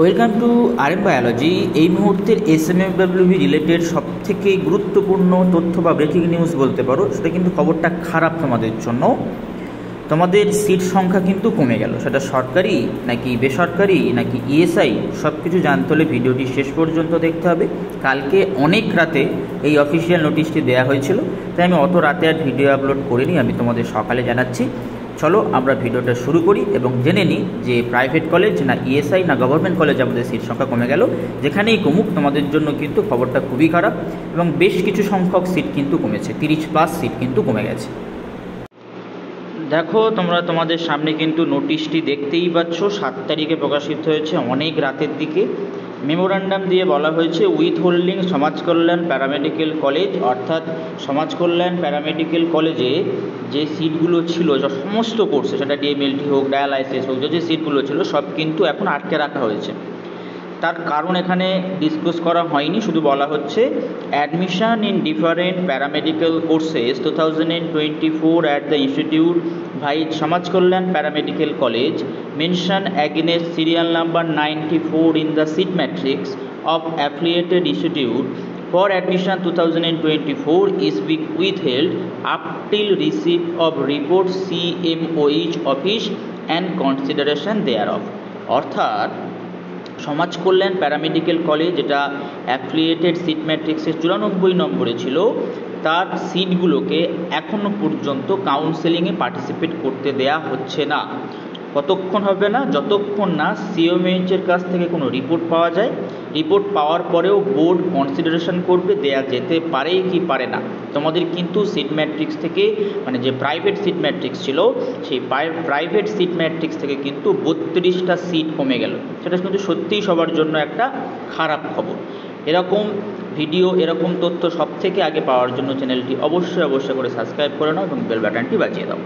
Welcome to RM biology. এই মুহূর্তের এসএমএফডব্লিউবি related সবথেকে গুরুত্বপূর্ণ তথ্য বা ব্রেকিং নিউজ বলতে পারো, সেটা কিন্তু খবরটা খারাপ তোমাদের জন্য। তোমাদের সিট সংখ্যা কিন্তু কমে গেল, সেটা সরকারি নাকি বেসরকারি নাকি ইএসআই, সব কিছু জানতে হলে ভিডিওটি শেষ পর্যন্ত দেখতে হবে। কালকে অনেক রাতে এই অফিসিয়াল নোটিশটি দেওয়া হয়েছিল, তাই আমি অত রাতে আর ভিডিও আপলোড করিনি, আমি তোমাদের সকালে জানাচ্ছি। চলো আমরা ভিডিওটা শুরু করি এবং জেনে নিই যে প্রাইভেট কলেজ না ইএসআই না গভর্নমেন্ট কলেজ আমাদের সিট সংখ্যা কমে গেল। যেখানেই কমুক তোমাদের জন্য কিন্তু খবরটা খুবই খারাপ এবং বেশ কিছু সংখ্যক সিট কিন্তু কমেছে, 30+ সিট কিন্তু কমে গেছে। দেখো তোমরা তোমাদের সামনে কিন্তু নোটিশটি দেখতেই পাচ্ছ, 7 তারিখে প্রকাশিত হয়েছে, অনেক রাতের দিকে। মেমোরান্ডাম দিয়ে বলা হয়েছে উইথ হোল্ডিং সমাজ কল্যাণ প্যারামেডিক্যাল কলেজ, অর্থাৎ সমাজ কল্যাণ প্যারামেডিক্যাল কলেজে যে সিটগুলো ছিল সমস্ত কোর্সে, সেটা ডিএমএলটি হোক ডায়ালাইসিস হোক, যে সিটগুলো ছিল সব কিন্তু এখন আটকে রাখা হয়েছে। তার কারণ এখানে ডিসকাস করা হয়নি, শুধু বলা হচ্ছে admission in different paramedical courses 2024 at the institute ভাই Samaj Kalyan paramedical college mention against serial number 94 in the seat matrix of affiliated institute for admission 2024 is being withheld up till receipt of report CMOH office and consideration thereof। অর্থাৎ সমাজ Kalyan paramedical college, যেটা affiliated seat ম্যাট্রিক্সের 94 নম্বরে ছিল, তার সিটগুলোকে এখনও পর্যন্ত কাউন্সেলিংয়ে participate করতে দেয়া হচ্ছে না। কতক্ষণ হবে না? যতক্ষণ না সিএমএইচের কাছ থেকে কোনো রিপোর্ট পাওয়া যায়। রিপোর্ট পাওয়ার পরেও বোর্ড কনসিডারেশন করবে দেয়া যেতে পারে কি পারে না। তোমাদের কিন্তু সিট ম্যাট্রিক্স থেকে, মানে যে প্রাইভেট সিট ম্যাট্রিক্স ছিল, সেই প্রাইভেট সিট ম্যাট্রিক্স থেকে কিন্তু 32টা সিট কমে গেল। সেটা কিন্তু সত্যিই সবার জন্য একটা খারাপ খবর। এরকম ভিডিও, এরকম তথ্য সব থেকে আগে পাওয়ার জন্য চ্যানেলটি অবশ্যই করে সাবস্ক্রাইব করে নাও এবং বেল বাটনটি বাজিয়ে দাও।